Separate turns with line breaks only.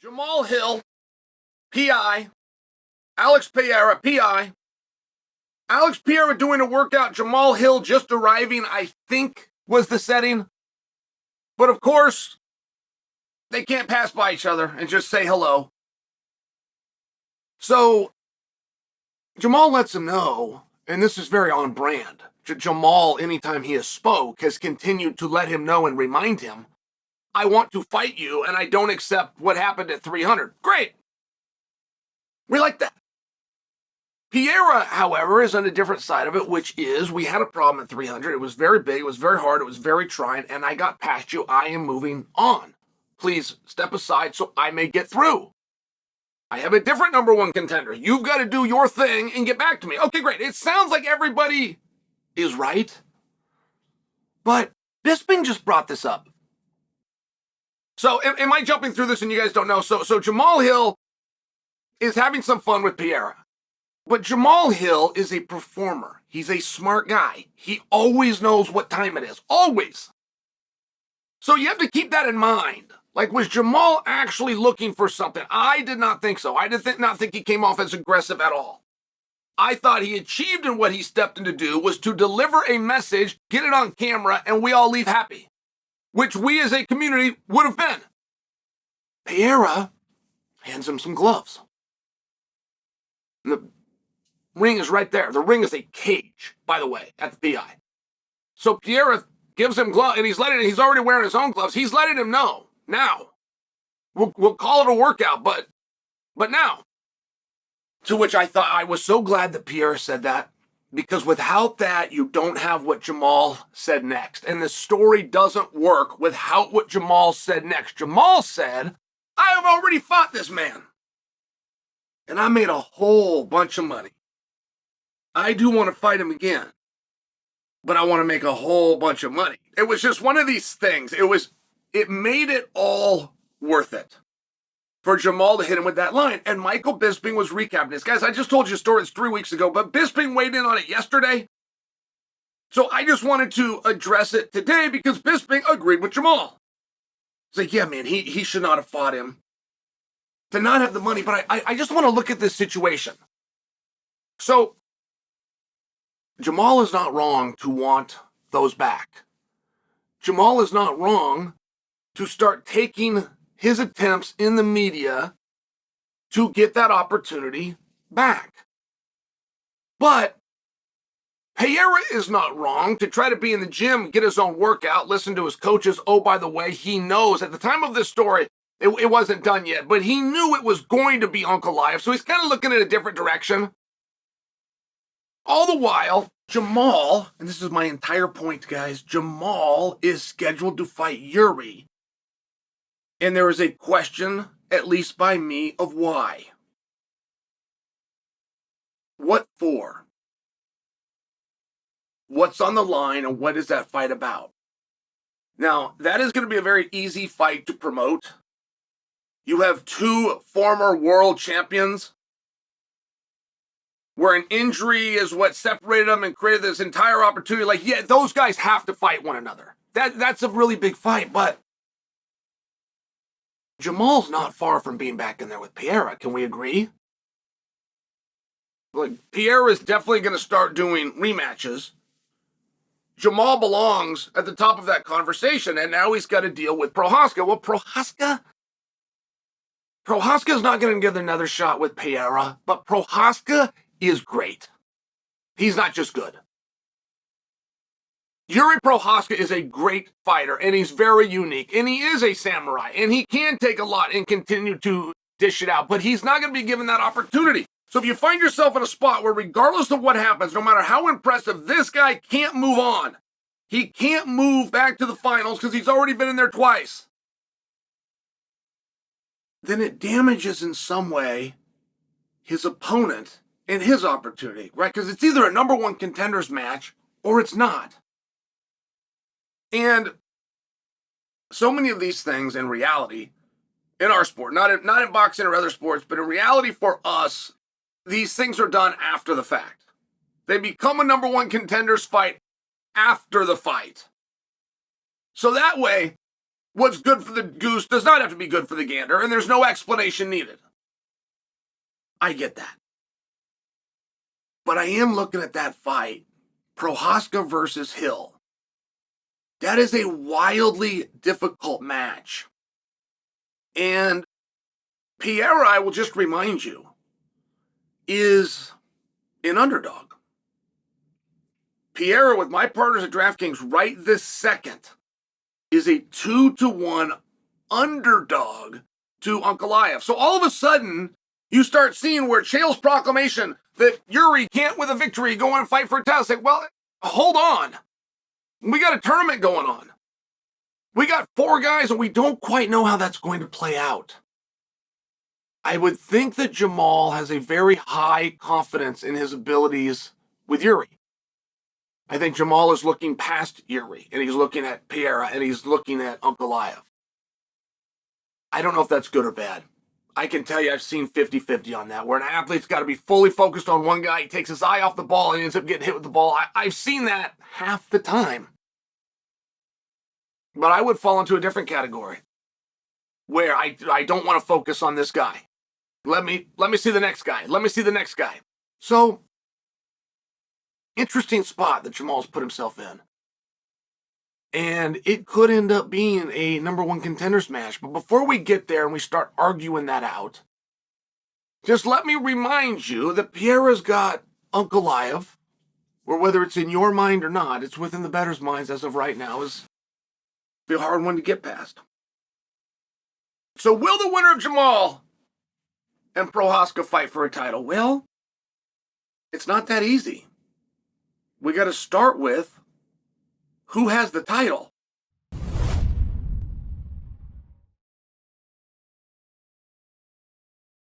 Jamahal Hill, PI. Alex Pereira, PI. Alex Pereira doing a workout. Jamahal Hill just arriving, I think, was the setting. But of course, they can't pass by each other and just say hello. So Jamahal lets him know, and this is very on brand. Jamahal, anytime he has spoke, has continued to let him know and remind him, I want to fight you, and I don't accept what happened at 300. Great. We like that. Pereira, however, is on a different side of it, which is we had a problem at 300. It was very big. It was very hard. It was very trying, and I got past you. I am moving on. Please step aside so I may get through. I have a different number one contender. You've got to do your thing and get back to me. Okay, great. It sounds like everybody is right. But Bisping just brought this up. So am I jumping through this and you guys don't know? So Jamahal Hill is having some fun with Pereira. But Jamahal Hill is a performer. He's a smart guy. He always knows what time it is. Always. So you have to keep that in mind. Like, was Jamahal actually looking for something? I did not think so. I did not think he came off as aggressive at all. I thought he achieved in what he stepped in to do was to deliver a message, get it on camera, and we all leave happy. Which we as a community would have been. Pereira hands him some gloves. The ring is right there. The ring is a cage, by the way, at the PI. So Pereira gives him gloves, and he's already wearing his own gloves. He's letting him know. Now, we'll call it a workout, but now. To which I thought, I was so glad that Pereira said that, because without that, you don't have what Jamahal said next. And the story doesn't work without what Jamahal said next. Jamahal said, I have already fought this man. And I made a whole bunch of money. I do want to fight him again. But I want to make a whole bunch of money. It was just one of these things. It made it all worth it for Jamahal to hit him with that line. And Michael Bisping was recapping this. Guys, I just told you a story. It's 3 weeks ago, but Bisping weighed in on it yesterday. So I just wanted to address it today because Bisping agreed with Jamahal. It's like, yeah, man, he should not have fought him to not have the money. But I just want to look at this situation. So Jamahal is not wrong to want those back. Jamahal is not wrong to start taking his attempts in the media to get that opportunity back. But Pereira is not wrong to try to be in the gym, get his own workout, listen to his coaches. Oh, by the way, he knows at the time of this story, it wasn't done yet, but he knew it was going to be Uncle Live, so he's kind of looking in a different direction. All the while, Jamahal, and this is my entire point, guys, Jamahal is scheduled to fight Yuri. And there is a question, at least by me, of why. What for? What's on the line and what is that fight about? Now, that is going to be a very easy fight to promote. You have two former world champions where an injury is what separated them and created this entire opportunity. Like, yeah, those guys have to fight one another. That's a really big fight, but Jamal's not far from being back in there with Pereira. Can we agree? Like, Pereira is definitely going to start doing rematches. Jamahal belongs at the top of that conversation, and now he's got to deal with Prochazka. Well, Prochazka is not going to get another shot with Pereira, but Prochazka is great. He's not just good. Yuri Prochazka is a great fighter, and he's very unique, and he is a samurai, and he can take a lot and continue to dish it out, but he's not going to be given that opportunity. So if you find yourself in a spot where regardless of what happens, no matter how impressive, this guy can't move on. He can't move back to the finals because he's already been in there twice. Then it damages in some way his opponent and his opportunity, right? Because it's either a number one contenders match or it's not. And so many of these things in reality, in our sport, not in boxing or other sports, but in reality for us, these things are done after the fact. They become a number one contenders fight after the fight. So that way, what's good for the goose does not have to be good for the gander, and there's no explanation needed. I get that. But I am looking at that fight, Prochazka versus Hill. That is a wildly difficult match. And Pereira, I will just remind you, is an underdog. Pereira, with my partners at DraftKings right this second, is a 2-1 underdog to Ankalaev. So all of a sudden, you start seeing where Chael's proclamation that Yuri can't with a victory go on and fight for a title. It's like, well, hold on. We got a tournament going on. We got 4 guys and we don't quite know how that's going to play out. I would think that Jamahal has a very high confidence in his abilities with Yuri. I think Jamahal is looking past Yuri, and he's looking at Pereira, and he's looking at Ankalaev. I don't know if that's good or bad. I can tell you I've seen 50-50 on that, where an athlete's got to be fully focused on one guy, he takes his eye off the ball, and he ends up getting hit with the ball. I've seen that half the time. But I would fall into a different category, where I don't want to focus on this guy. Let me see the next guy. Let me see the next guy. So, interesting spot that Jamahal's put himself in. And it could end up being a number 1 contenders match. But before we get there and we start arguing that out, just let me remind you that Pereira's got Ankalaev, or whether it's in your mind or not, it's within the bettor's minds as of right now, is a hard one to get past. So will the winner of Jamahal and Prochazka fight for a title? Well, it's not that easy. We got to start with who has the title.